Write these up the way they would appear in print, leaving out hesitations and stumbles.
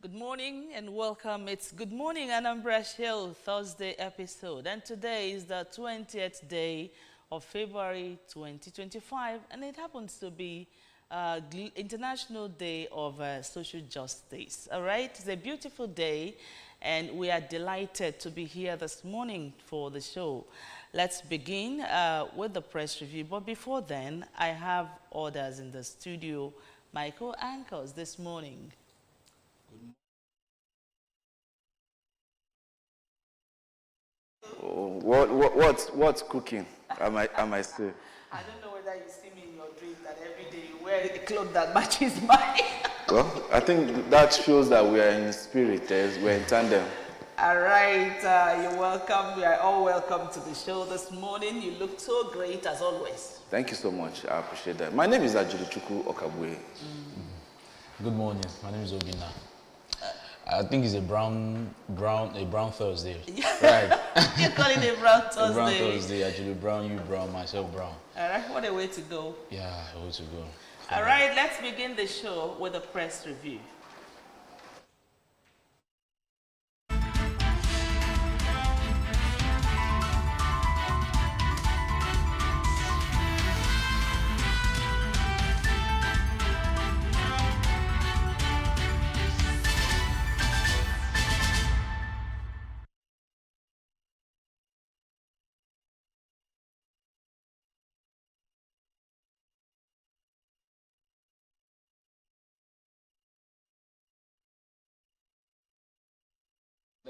Good morning and welcome. It's Good Morning Anambra Show Thursday episode, and today is the 20th day of February 2025, and it happens to be International Day of Social Justice. All right, it's a beautiful day, and we are delighted to be here this morning for the show. Let's begin with the press review, but before then, I have orders in the studio. My co-anchors this morning. What's cooking? I might say. I don't know whether you see me in your dream that every day you wear a cloth that matches mine. Well, I think that shows that we are in spirit, we're in tandem. All right, you're welcome. We are all welcome to the show this morning. You look so great as always. Thank you so much. I appreciate that. My name is Ajulichukwu Okabue. Good morning. My name is Obina. I think it's a brown Thursday. Right. You're calling it brown Thursday. A brown Thursday, actually brown, you brown, myself brown. All right, what a way to go. Yeah, a way to go. All right, let's begin the show with a press review.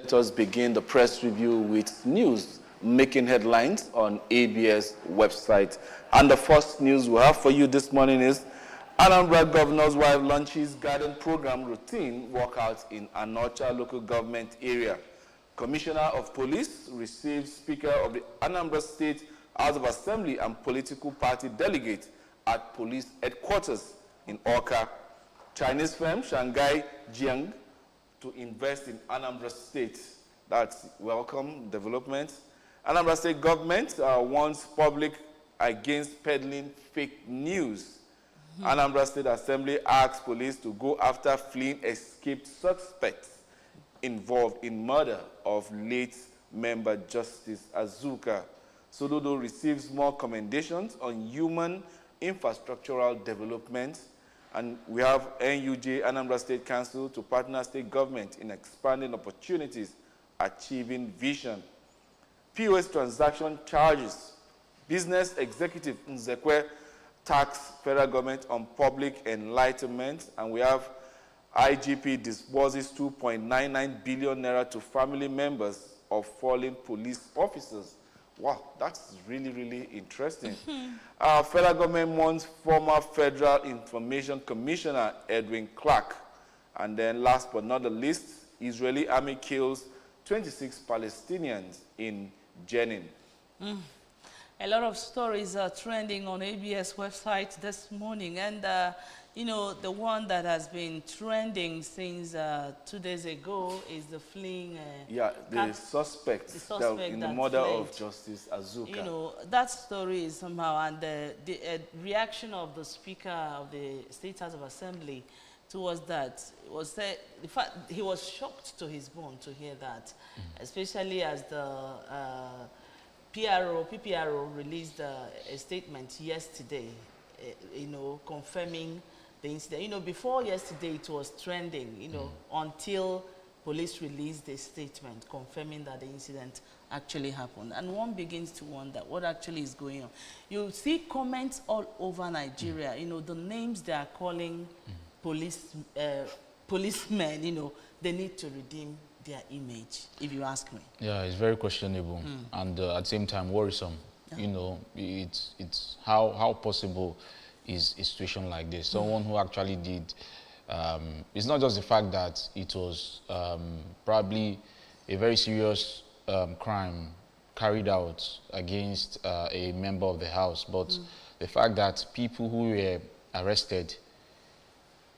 Let us begin the press review with news making headlines on ABS website. And the first news we have for you this morning is Anambra Governor's wife launches garden program routine workout in Anocha local government area. Commissioner of Police receives Speaker of the Anambra State House of Assembly and political party delegate at police headquarters in Awka. Chinese firm Shanghai Jiang to invest in Anambra State. That's welcome development. Anambra State government warns public against peddling fake news. Anambra State Assembly asks police to go after fleeing escaped suspects involved in murder of late member Justice Azuka. Sododo receives more commendations on human infrastructural development. And we have NUJ, Anambra State Council, to partner state government in expanding opportunities, achieving vision. POS transaction charges. Business executive Nzekwe tax federal government on public enlightenment. And we have IGP disburses 2.99 billion naira to family members of fallen police officers. Wow, that's really, really interesting. Federal government wants former Federal Information Commissioner Edwin Clark. And then last but not the least, Israeli army kills 26 Palestinians in Jenin. A lot of stories are trending on ABS website this morning, and you know, the one that has been trending since 2 days ago is the fleeing the suspect in the murder of Justice Azuka. You know, that story is somehow, and the reaction of the Speaker of the State House of Assembly towards that was that, in fact, he was shocked to his bone to hear that, especially as the PPRO released a statement yesterday, you know, confirming the incident. You know, before yesterday it was trending, you know, until police released a statement confirming that the incident actually happened. And one begins to wonder what actually is going on. You see comments all over Nigeria, you know, the names they are calling policemen, you know, they need to redeem their image, if you ask me. Yeah, it's very questionable and at the same time worrisome. Yeah. You know, it's how possible is a situation like this. Someone who actually did, it's not just the fact that it was probably a very serious crime carried out against a member of the house, but the fact that people who were arrested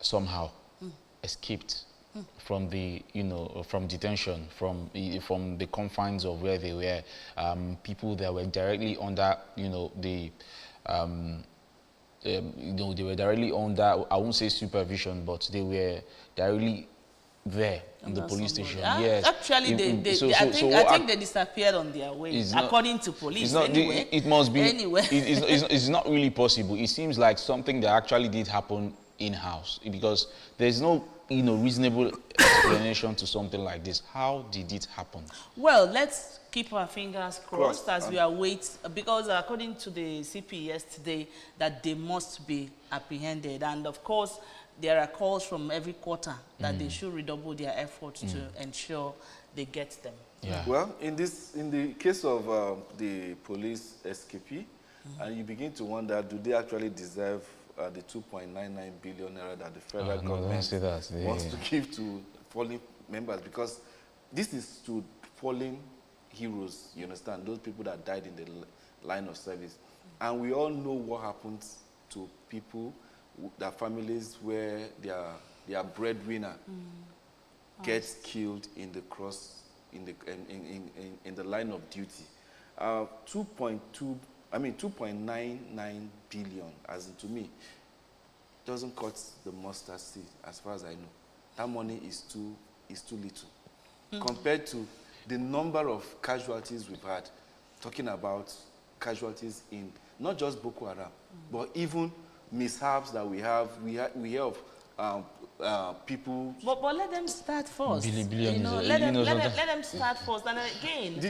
somehow escaped from the, you know, from detention, from the confines of where they were, people that were directly under, you know, the you know, they were directly under, I won't say supervision, but they were directly there in the police Somebody. station. Ah, Yes. actually, I think they disappeared on their way, according to police. It's not, anyway, it must be. Anyway. It's not really possible. It seems like something that actually did happen in-house, because there's no reasonable explanation to something like this. How did it happen? Well, let's keep our fingers crossed as we await, because according to the CP yesterday, that they must be apprehended. And of course, there are calls from every quarter that they should redouble their efforts to ensure they get them. Yeah. Well, in the case of the police escapee, and you begin to wonder, do they actually deserve the 2.99 billion naira that the federal government wants to give to fallen members? Because this is to fallen heroes, you understand, those people that died in the line of service. And we all know what happens to people, their families, where their breadwinner gets killed in the in the line of duty. 2.99 billion, as in, to me, doesn't cut the mustard seed, as far as I know. That money is too little compared to the number of casualties we've had. Talking about casualties in not just Boko Haram, but even mishaps that we hear of people. But let them start first. Billions. Let them start first. And again,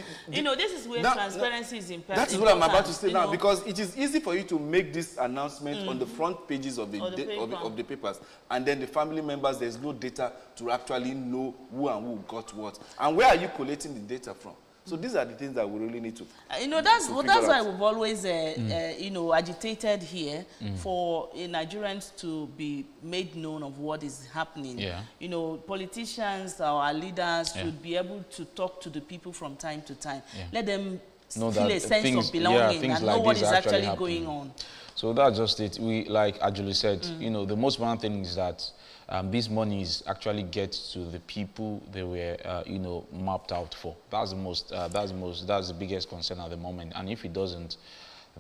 this is where transparency is important. That is what I'm about to say now, because it is easy for you to make this announcement on the front pages of the papers, and then the family members, there's no data to actually know who and who got what, and where are you collating the data from? So these are the things that we really need to. That's why we've always, agitated here for Nigerians to be made known of what is happening. Yeah. Politicians, our leaders should be able to talk to the people from time to time. Yeah. Let them know feel a sense of belonging and know what is actually going on. So that's just it. We, like Ajuli said, the most important thing is that this money is actually gets to the people they were, mapped out for. That's the biggest concern at the moment. And if it doesn't,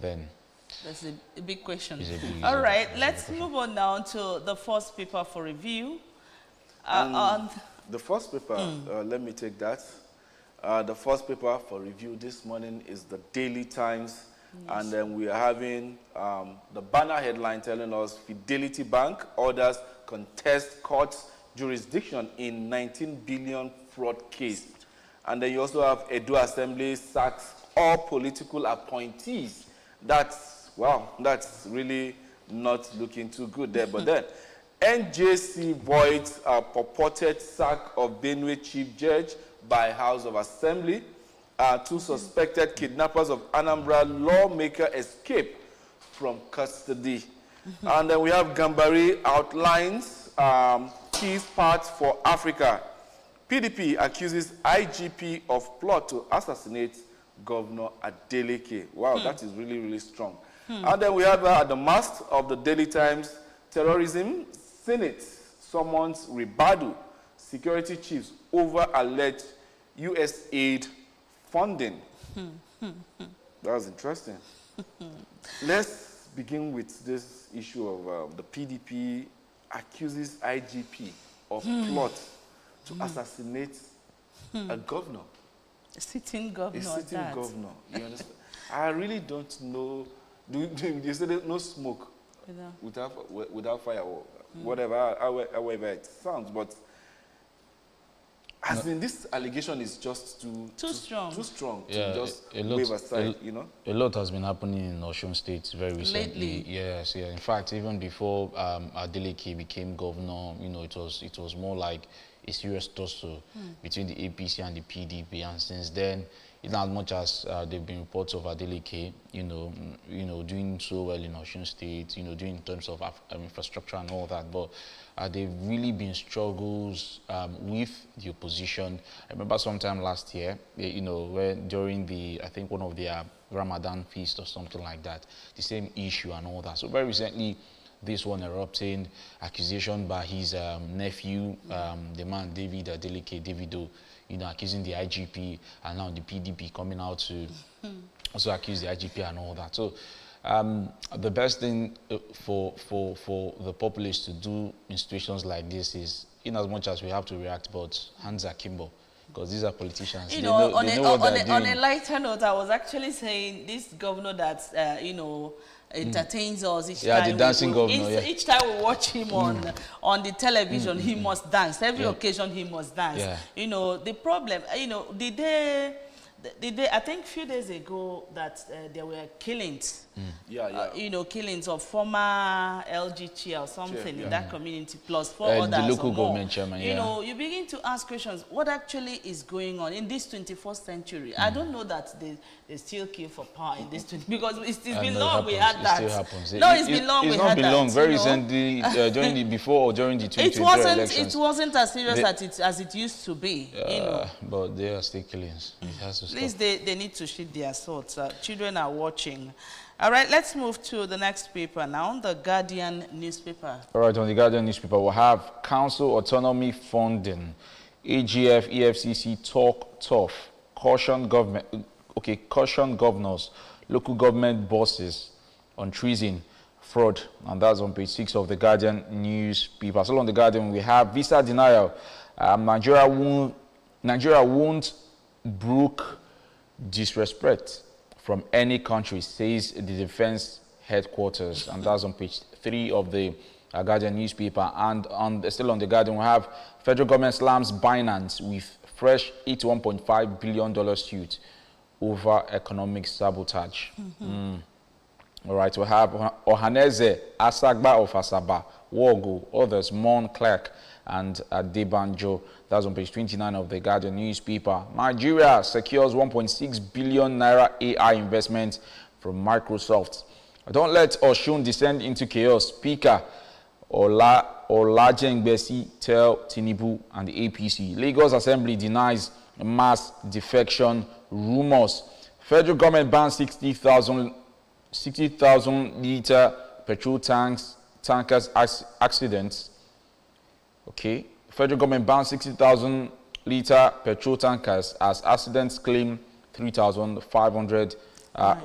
then that's a big question. All right, let's move on now to the first paper for review. The first paper, let me take that. The first paper for review this morning is the Daily Times. Yes. And then we are having the banner headline telling us Fidelity Bank orders contest court's jurisdiction in 19 billion fraud case. And then you also have Edo Assembly sacks all political appointees. That's really not looking too good there. But then NJC voids a purported sack of Benue Chief Judge by House of Assembly. Two suspected kidnappers of Anambra lawmaker escape from custody. And then we have Gambari outlines key paths for Africa. PDP accuses IGP of plot to assassinate Governor Adeleke. Wow, that is really, really strong. And then we have at the mast of the Daily Times, terrorism, Senate summons Ribadu, security chiefs over alleged U.S. aid funding. That was interesting. Let's begin with this issue of the PDP accuses IGP of plot to assassinate a governor. A sitting governor. Governor. You understand? I really don't know. You say there's no smoke without fire or whatever, however it sounds, but as in, this allegation is just too strong to just wave aside, A lot has been happening in Osun State very recently. Lately. Yes, yeah. In fact, even before Adeleke became governor, it was more like a serious tussle between the APC and the PDP. And since then, in as much as there have been reports of Adeleke, doing so well in Osun State, doing in terms of infrastructure and all that, but they've really been struggles with the opposition. I remember sometime last year, where during I think one of their Ramadan feast or something like that, the same issue and all that. So very recently, this one erupting, accusation by his nephew, the man David Adeleke, Davido, accusing the IGP, and now the PDP coming out to also accuse the IGP and all that. So The best thing for the populace to do in situations like this is, in as much as we have to react, but hands akimbo, because these are politicians. You They know, know on, they a, know what on, they're a, on doing. a lighter note, I was actually saying this governor that, you know, entertains us each Yeah, time. the dancing governor, yeah. Each time we watch him on the television, he must dance. Every occasion, he must dance. Yeah. You know, the problem, you know, the day, I think a few days ago that there were killings. You know, killings of former LG chair or something in that community, plus four others the local or more. government chairman, You know, you begin to ask questions. What actually is going on in this 21st century? I don't know that they still kill for power in this 20, because it's been long we had that. It still happens. No, it's been long we had that. It's not been long. Very you know? recently, during the before or during the 2023 elections. It wasn't as serious as it used to be. You know. But they are still killings. It has to At stop. least they need to sheath their swords. Children are watching. All right, let's move to the next paper now, the Guardian newspaper. All right, on the Guardian newspaper, we'll have council autonomy funding. AGF, EFCC talk tough. Caution government. Okay, caution governors, local government bosses on treason, fraud, and that's on page 6 of the Guardian newspaper. So on the Guardian, we have visa denial. Nigeria won't brook disrespect from any country, says the defense headquarters, and that's on page 3 of the Guardian newspaper. And still on the Guardian, we have federal government slams Binance with fresh $81.5 billion suit over economic sabotage. All right, we have Ohaneze, Asagba of Asaba, Wogo, others, Mon Clark, and Debanjo. That's on page 29 of the Guardian newspaper. Nigeria secures 1.6 billion naira AI investment from Microsoft. Don't let Oshun descend into chaos. Speaker Olajengbesi tell Tinubu and the APC. Lagos Assembly denies mass defection rumors. Federal government bans 60,000 liter petrol tankers accidents. Okay. Federal government bans 60,000 liter petrol tankers as accidents claim 3,500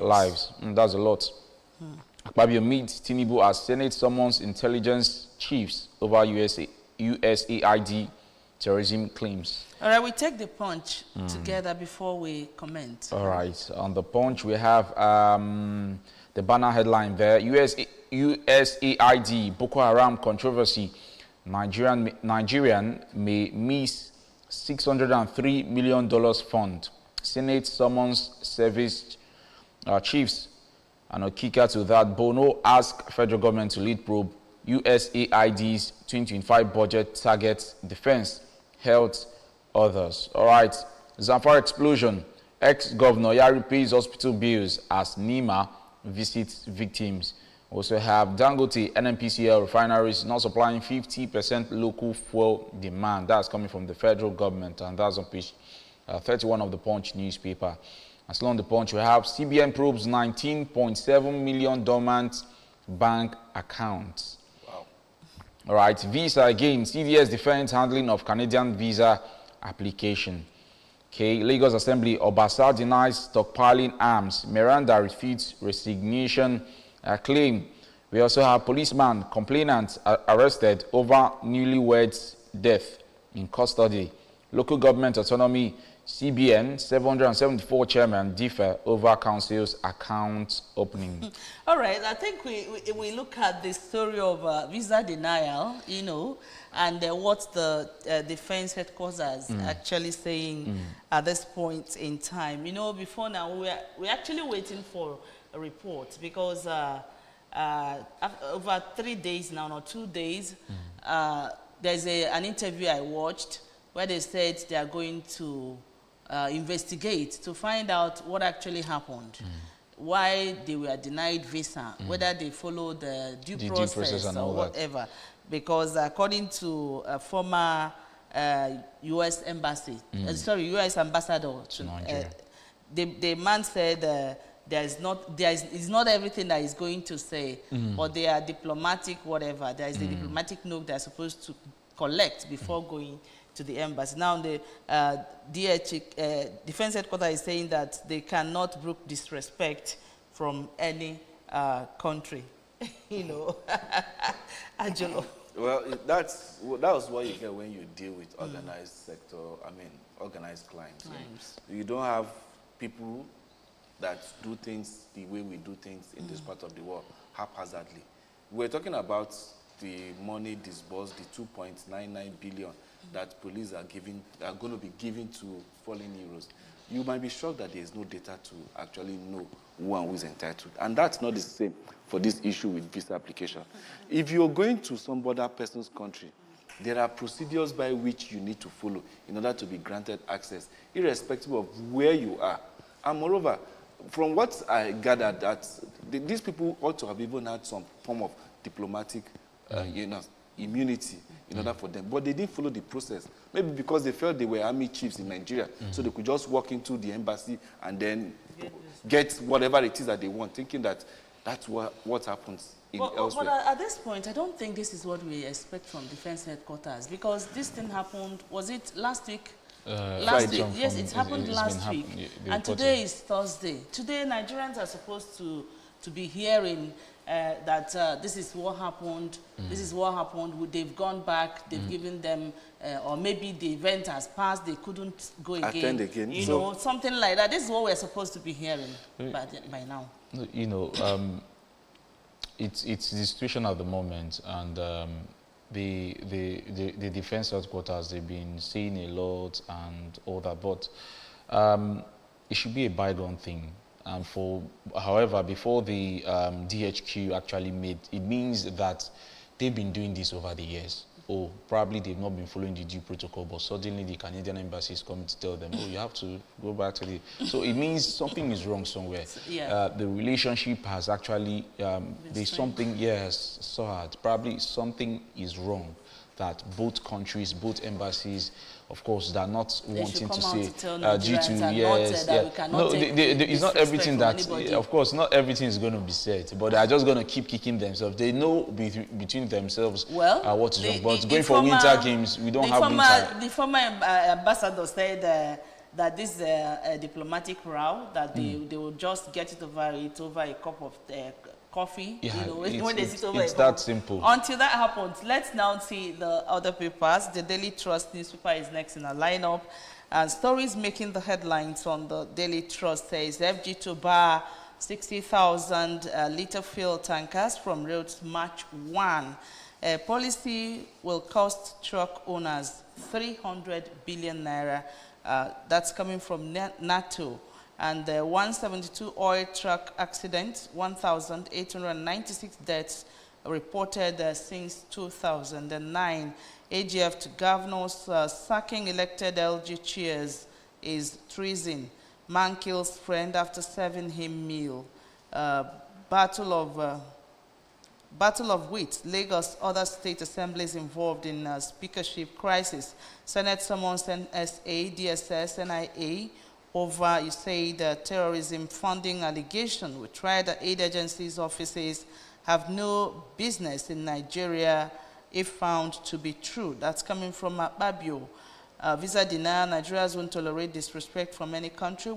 lives. That's a lot. Akpabio meets Tinubu as Senate summons intelligence chiefs over USAID terrorism claims. All right, we take the punch together before we comment. All right, on the punch we have the banner headline there: USAID Boko Haram controversy. Nigerian may miss $603 million fund. Senate summons service chiefs. And a kicker to that, Bono asked federal government to lead probe. USAID's 2025 budget targets defense, health, others. All right, Zamfara explosion. Ex-governor Yari pays hospital bills as NEMA visits victims. Also have Dangote NNPCL refineries not supplying 50% local fuel demand. That's coming from the federal government, and that's on page 31 of the Punch newspaper. As long as the Punch, we have CBN probes 19.7 million dormant bank accounts. Wow. All right, visa again. CVS defends handling of Canadian visa application. Okay, Lagos Assembly, Obasa denies stockpiling arms. Miranda refutes resignation claim. We also have policeman complainant arrested over newlyweds' death in custody. Local government autonomy, CBN 774 chairman differ over council's account opening. All right, I think we look at the story of visa denial, you know, and what the defense headquarters actually saying at this point in time. You know, before now, we're actually waiting for a report because over 3 days now, or 2 days, there's an interview I watched where they said they are going to investigate to find out what actually happened, why they were denied visa, whether they followed the due process and or all whatever. That. Because according to a former U.S. embassy, sorry, U.S. ambassador to Nigeria, the man said it's not everything that he's going to say, but they are diplomatic, whatever. There is the diplomatic note they're supposed to collect before going to the embassy. Now the defense headquarters is saying that they cannot brook disrespect from any country. You know, Angelo. Well, that was what you get when you deal with organized sector, organized crimes. You don't have people that do things the way we do things in this part of the world, haphazardly. We're talking about the money disbursed, the 2.99 billion that police are going to be giving to fallen heroes. You might be shocked that there is no data to actually know who and who is entitled. And that's not the same for this issue with visa application. If you're going to some other person's country, there are procedures by which you need to follow in order to be granted access, irrespective of where you are. And moreover, from what I gathered, that these people ought to have even had some form of diplomatic immunity in order for them. But they didn't follow the process. Maybe because they felt they were army chiefs in Nigeria, so they could just walk into the embassy and then get whatever it is that they want, thinking that that's what happens elsewhere. But at this point, I don't think this is what we expect from Defense Headquarters, because this thing happened, was it last week? Last week, yes, it happened last week. And today is Thursday. Today, Nigerians are supposed to be hearing that this is what happened, this is what happened. They've gone back, they've given them, or maybe the event has passed, they couldn't go again. Attend again. You know, something like that. This is what we're supposed to be hearing by now. You know, it's the situation at the moment, and the defense headquarters, they've been saying a lot and all that, but it should be a bygone thing. And however, before the DHQ actually made, it means that they've been doing this over the years. Or probably they've not been following the due protocol, but suddenly the Canadian embassy is coming to tell them, oh, you have to go back to the... So it means something is wrong somewhere. Yeah. The relationship has actually, there's something, yes, so hard. Probably something is wrong that both countries, both embassies, of course, they're not wanting to say due to it's not everything that of course not everything is going to be said, but they're just going to keep kicking themselves. They know between themselves what is wrong. But going for winter games, we don't have winter. The former ambassador said that this diplomatic row, that they will just get it over a cup of coffee, yeah, you know, when they sit over it's that simple. Until that happens, let's now see the other papers. The Daily Trust newspaper is next in our lineup. And stories making the headlines on the Daily Trust says FG to bar 60,000 litre fuel tankers from roads March 1. Policy will cost truck owners 300 billion naira. That's coming from NATO. And 172 oil truck accidents, 1,896 deaths reported since 2009. AGF to governors sacking elected LG chairs is treason. Man kills friend after serving him meal. Battle of wit. Lagos, other state assemblies involved in speakership crisis. Senate summons NSA, DSS, NIA over, you say, the terrorism funding allegation. We tried the aid agencies' offices have no business in Nigeria if found to be true. That's coming from Babio. Visa denial, Nigerians won't tolerate disrespect from any country.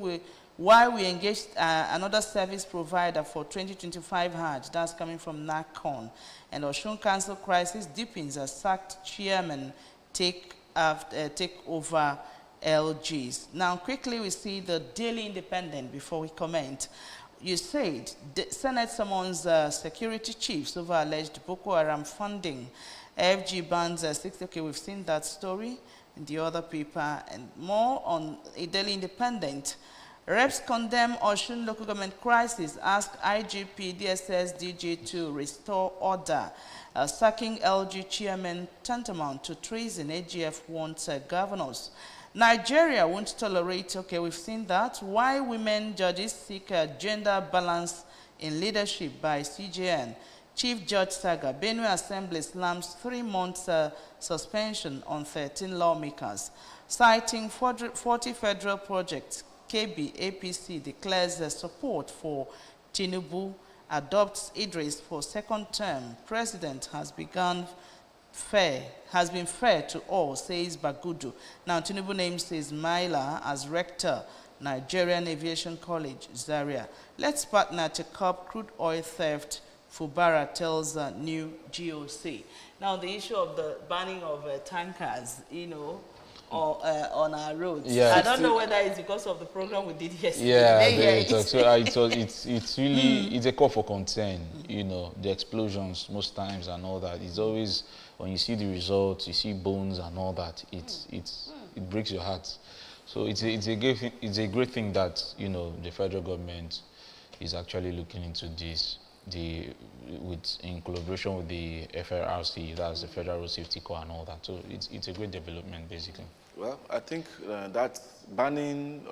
While we engaged another service provider for 2025 Hajj, that's coming from NACON. And Osun Council crisis deepens as sacked chairman take over LGs. Now, quickly, we see the Daily Independent before we comment. You said the Senate summons security chiefs over alleged Boko Haram funding. FG bans 60. Okay, we've seen that story in the other paper, and more on a Daily Independent. Reps condemn Osun local government crisis, ask IGP, DSS, DG to restore order. Sacking LG chairman tantamount to treason, AGF wants governors. Nigeria won't tolerate, okay, we've seen that. Why women judges seek gender balance in leadership by CJN. Chief Judge Saga, Benue Assembly slams 3 months suspension on 13 lawmakers. Citing 40 federal projects, KB APC declares support for Tinubu, adopts Idris for second term. President has been fair to all, says Bagudu. Now, Tinubu names Ismaila as rector. Nigerian Aviation College, Zaria. Let's partner to curb crude oil theft, Fubara tells new GOC. Now, the issue of the banning of tankers, or, on our roads. Yeah. I don't know whether it's because of the program we did yesterday. It's really it's a call for concern. The explosions most times and all that. It's always when you see the results, you see bones and all that. It breaks your heart. So it's a great thing that the federal government is actually looking into this. In collaboration with the FRRC, that's the Federal Road Safety Corps and all that. So it's a great development, basically. Well, I think that banning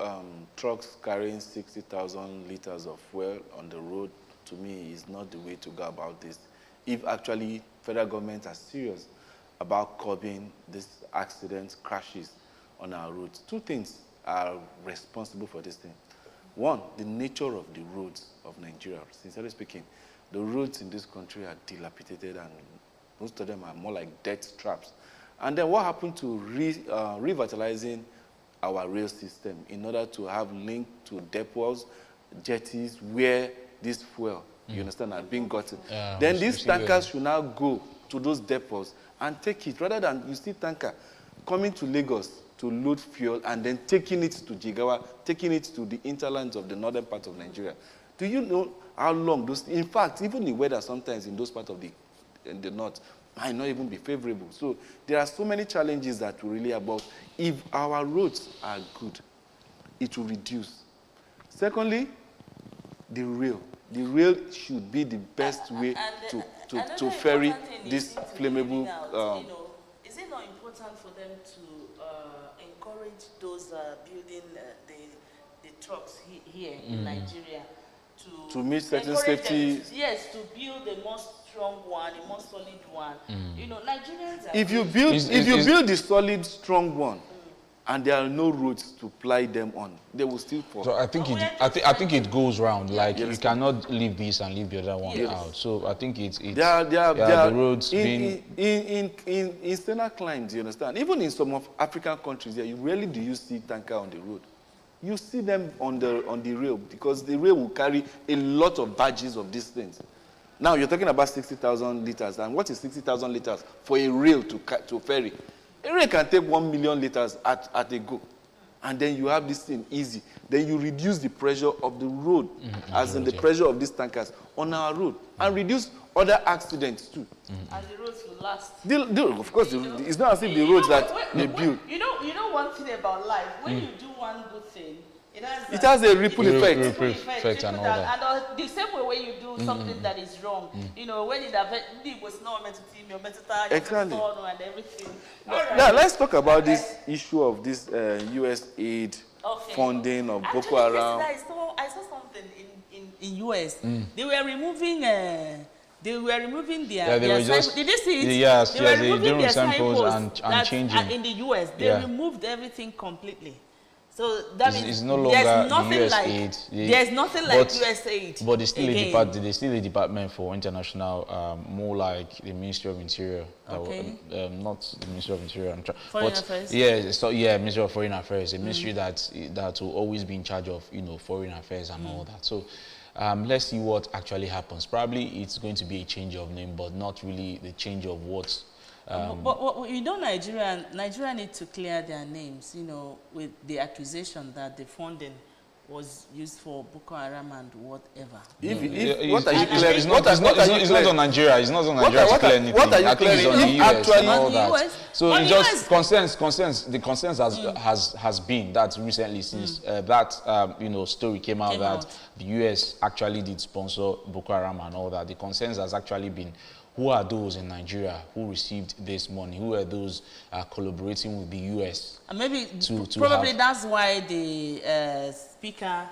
trucks carrying 60,000 liters of fuel on the road, to me, is not the way to go about this. If actually federal government are serious about curbing these accidents, crashes on our roads, two things are responsible for this thing. One, the nature of the roads of Nigeria. Sincerely speaking, the roads in this country are dilapidated, and most of them are more like death traps. And then what happened to revitalizing our rail system in order to have link to depots, jetties, where this fuel, you understand, are being gotten? Then these tankers should now go to those depots and take it, rather than you see tanker coming to Lagos to load fuel and then taking it to Jigawa, taking it to the hinterlands of the northern part of Nigeria. Do you know how long those, in fact, even the weather sometimes in those parts of the north might not even be favorable. So there are so many challenges that we really about. If our roads are good, it will reduce. Secondly, the rail. The rail should be the best way to ferry this flammable. Is it not important for them to encourage those building the trucks here in Nigeria to meet certain safety? Yes, to build a more strong one, a more solid one. Nigerians are if you build the solid, strong one, and there are no roads to ply them on, they will still fall. So I think it goes round. Like you cannot leave this and leave the other one out. So I think it's the roads in standard climes. You understand? Even in some of African countries, you rarely do you see tanker on the road. You see them on the rail, because the rail will carry a lot of badges of these things. Now you're talking about 60,000 liters, and what is 60,000 liters for a rail to ferry? A rail can take 1 million liters at a go, and then you have this thing easy. Then you reduce the pressure of the road, as in the pressure of these tankers on our road, and reduce other accidents too. And the roads will last. Of course, it's not as if the roads that they build. You know one thing about life. When you do one good thing, it has a ripple effect and all that. And the same way when you do something that is wrong, when it was not meant to team, you're meant to exactly. And everything. Yeah, let's talk about this issue of this U.S. aid funding of Boko Haram. I saw something in U.S. They were removing. They were removing their. They were just. Did you see it? Yes, they were removing their samples and changing. In the U.S., they removed everything completely. So that means it's no longer there's nothing US like aid. There's nothing like US aid. But there's still a department for international, more like the Ministry of Interior. Okay. Not the Ministry of Interior. Foreign Affairs. Yeah, Ministry of Foreign Affairs, a ministry that will always be in charge of foreign affairs and all that. So let's see what actually happens. Probably it's going to be a change of name, but not really the change of what. But Nigeria need to clear their names, with the accusation that the funding was used for Boko Haram and whatever. What are you clearing? It's not on Nigeria. It's not on Nigeria to clear anything. What are you I think it's on the US and all that. So it just concerns. The concerns has been that recently since that story came out that the US actually did sponsor Boko Haram and all that. The concerns has actually been, who are those in Nigeria who received this money? Who are those collaborating with the U.S.? And maybe probably that's why the speaker.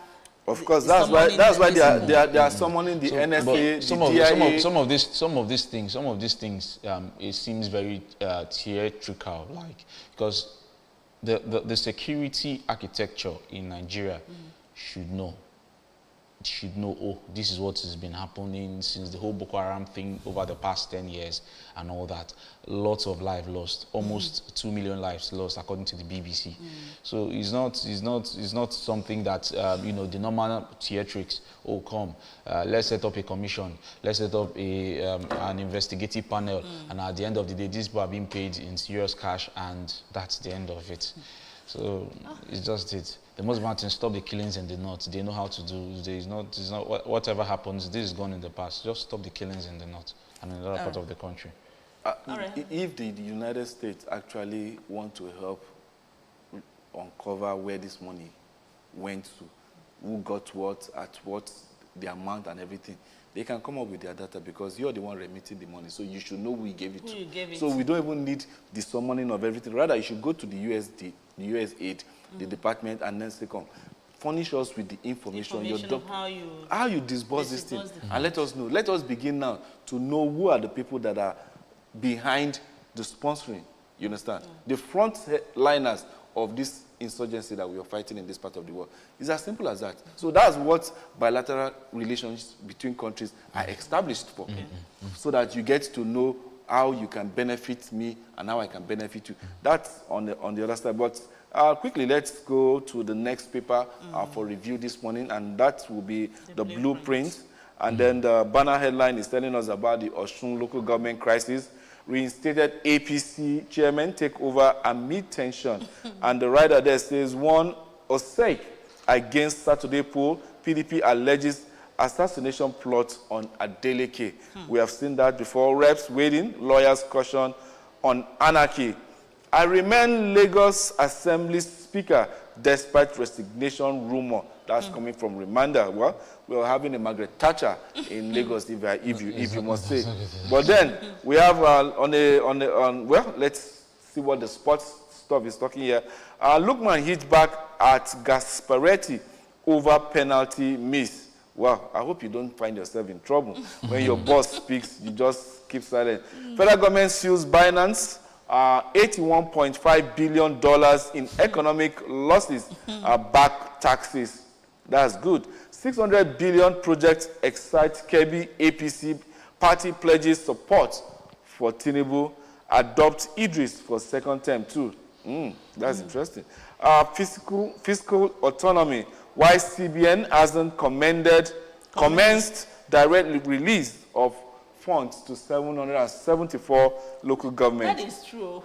Of course, that's why they are summoning the NSA, DIA. Some of these things, it seems very theatrical, because the security architecture in Nigeria should know. should know, oh, this is what has been happening since the whole Boko Haram thing over the past 10 years and all that. Lots of lives lost, almost 2 million lives lost, according to the BBC. So it's not something that, you know, the normal theatrics, oh, come, let's set up a commission, let's set up an investigative panel, and at the end of the day, these people are being paid in serious cash, and that's the end of it. So it's just it. The Muslim Mountain stop the killings in the north. They know how to do. It's not whatever happens. This is gone in the past. Just stop the killings in the north and in another part of the country. If the United States actually want to help uncover where this money went to, who got what, at what, the amount and everything, they can come up with their data because you're the one remitting the money. So you should know who you gave it to. So we don't even need the summoning of everything. Rather, you should go to the USAID, the department, and then say, come, furnish us with the information of how you disburse this thing. And let us know. Let us begin now to know who are the people that are behind the sponsoring. You understand? The front liners of this insurgency that we are fighting in this part of the world. It's as simple as that. So that's what bilateral relations between countries are established for. So that you get to know how you can benefit me and how I can benefit you. That's on the other side. But quickly, let's go to the next paper for review this morning, and that will be the blueprint. And then the banner headline is telling us about the Osun local government crisis. Reinstated APC chairman take over amid tension. And the writer there says, one Osei against Saturday poll, PDP alleges assassination plot on Adeleke. We have seen that before. Reps waiting, lawyers caution on anarchy. I remain Lagos Assembly Speaker despite resignation rumor. That's coming from Reminder. Well, we are having a Margaret Thatcher in Lagos, if you must say. But then we have well, let's see what the sports stuff is talking here. Lookman hit back at Gasparetti over penalty miss. Well, I hope you don't find yourself in trouble. When your boss speaks, you just keep silent. Federal government sues Binance. $81.5 billion in economic losses, back taxes. That's good. 600 billion projects excite Kebbi APC. Party pledges support for Tinubu. Adopt Idris for second term too. That's interesting. Fiscal autonomy. Why CBN hasn't commenced direct release of funds to 774 local governments. That is true.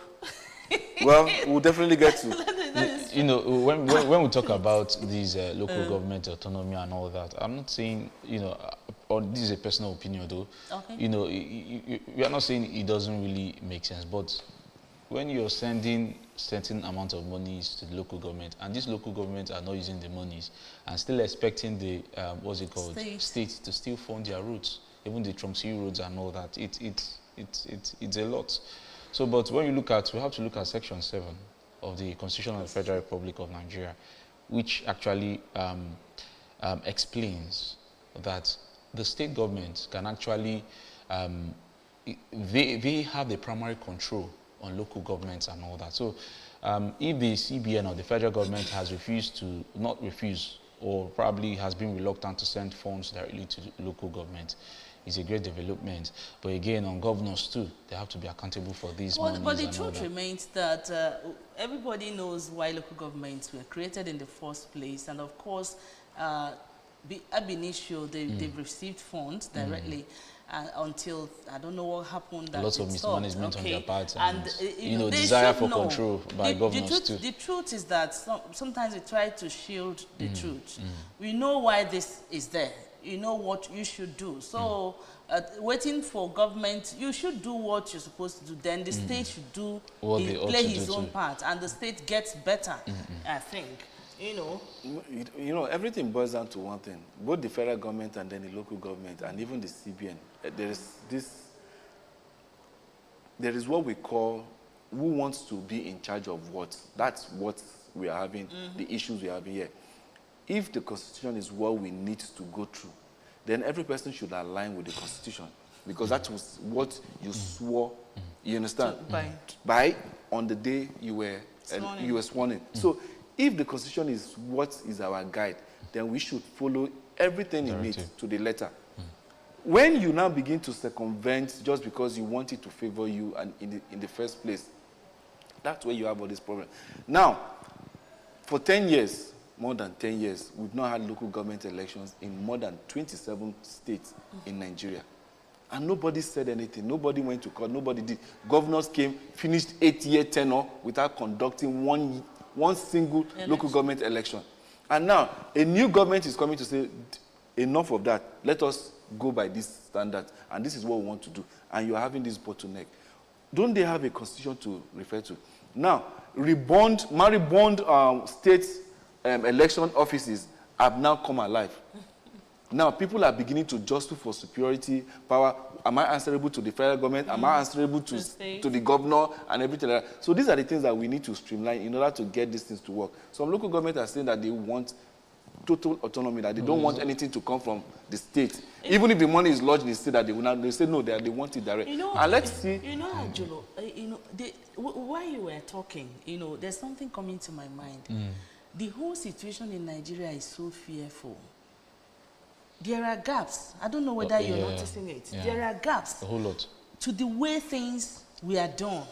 Well, we'll definitely get to. You know, when we talk about these local government autonomy and all that, I'm not saying, you know, or this is a personal opinion though. Okay. You know, we are not saying it doesn't really make sense, but when you're sending certain amount of monies to the local government, and these local governments are not using the monies and still expecting the what's it called, state to still fund their routes, even the Tromsø roads and all that, it's a lot. So, but when you look at, we have to look at Section 7 of the Constitution of the Federal Republic of Nigeria, which actually explains that the state government can actually, they have the primary control on local governments and all that. So, if the CBN or the federal government has refused to, not refuse, or probably has been reluctant to send funds directly to the local government, it's a great development. But again, on governors too, they have to be accountable for these monies. But the truth remains that everybody knows why local governments were created in the first place. And of course, ab initio, they've received funds directly. Until I don't know what happened. Lots of mismanagement on their part, and you know, desire for control by governors too. The truth is that sometimes we try to shield the truth. We know why this is there. You know what you should do. So, waiting for government, you should do what you're supposed to do. Then the state should play his own part, and the state gets better. I think. You know, everything boils down to one thing. Both the federal government and then the local government and even the CBN, there is what we call who wants to be in charge of what. That's what we are having, the issues we are having here. If the Constitution is what we need to go through, then every person should align with the Constitution, because that was what you swore, you understand, by on the day you were sworn in. So if the Constitution is what is our guide, then we should follow everything in it Directive. to the letter. When you now begin to circumvent just because you want it to favor you and in the first place, that's where you have all this problem. Now, for 10 years, more than 10 years, we've not had local government elections in more than 27 states in Nigeria. And nobody said anything. Nobody went to court. Nobody did. Governors came, finished 8-year tenure without conducting one single local government election. And now, a new government is coming to say, enough of that. Let us go by this standard. And this is what we want to do. And you're having this bottleneck. Don't they have a constitution to refer to? Now, maribond state election offices have now come alive. Now, people are beginning to jostle for superiority, power. Am I answerable to the federal government? Am I answerable to the governor and everything like that? So these are the things that we need to streamline in order to get these things to work. Some local governments are saying that they want total autonomy, that they don't want anything to come from the state. Even if the money is lodged in the state, that they say no, they want it direct. And let's see. Jolo, while you were talking, there's something coming to my mind. The whole situation in Nigeria is so fearful. There are gaps. I don't know whether you're noticing it. Yeah. There are gaps. A whole lot. To the way things were done.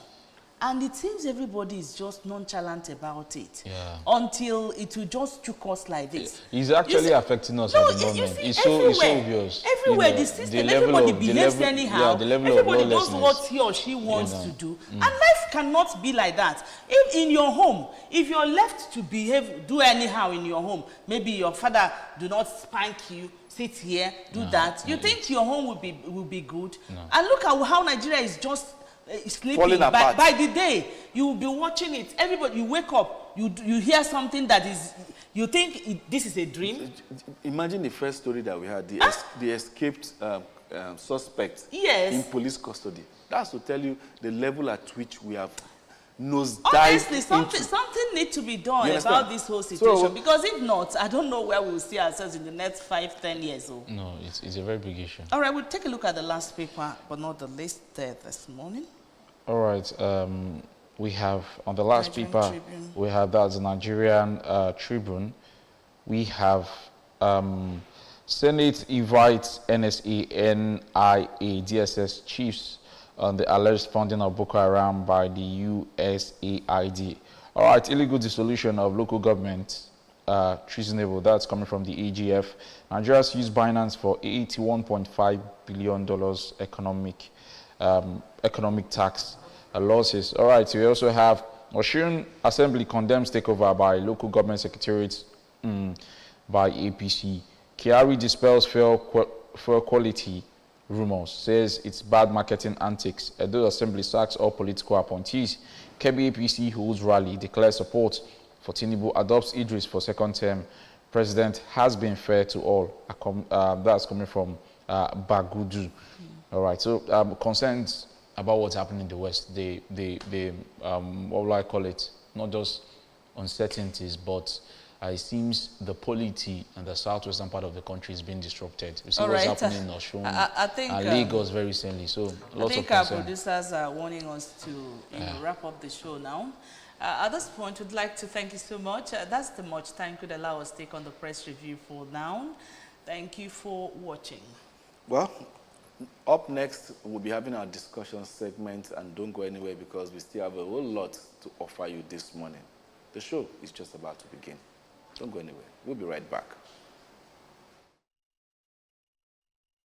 And it seems everybody is just nonchalant about it. Yeah. Until it will just choke us like this. It's actually affecting us at the moment. It's so obvious. Everywhere, the system, everybody behaves anyhow. The level everybody of does what he or she wants to do. And life cannot be like that. If in your home, if you're left to do anyhow in your home, maybe your father do not spank you, sit here, do that, you think your home will be good? No. And look at how Nigeria is just sleeping. By the day, you will be watching it. Everybody, you wake up, you hear something that is, you think this is a dream. Imagine the first story that we had, the escaped suspect in police custody. That's to tell you the level at which we have nosedived. Honestly, something needs to be done about this whole situation, because if not, I don't know where we'll see ourselves in the next 5-10 years. No, it's a very big issue. All right, we'll take a look at the last paper, but not the least this morning. All right, we have on the last Nigerian paper, Tribune. we have that's the Nigerian Tribune. We have Senate invites NSA, NIA, DSS chiefs on the alleged funding of Boko Haram by the USAID. All right, illegal dissolution of local government, treasonable. That's coming from the AGF. Nigeria's used Binance for $81.5 billion economic tax losses. All right, so we also have Osun Assembly condemns takeover by local government secretariats by APC. Kyari dispels fair quality rumors, says it's bad marketing antics. Edo Assembly sacks all political appointees. Kebbi APC holds rally, declares support for Tinubu, adopts Idris for second term. President has been fair to all. That's coming from Bagudu. All right, so concerns about what's happening in the West, what will I call it? Not just uncertainties, but it seems the polity and the southwestern part of the country is being disrupted. You see what's happening in Osun and Lagos very recently. So lots of our producers are wanting us to wrap up the show now. At this point, we'd like to thank you so much. That's the much time could allow us to take on the press review for now. Thank you for watching. Well, up next, we'll be having our discussion segment, and don't go anywhere because we still have a whole lot to offer you this morning. The show is just about to begin. Don't go anywhere. We'll be right back.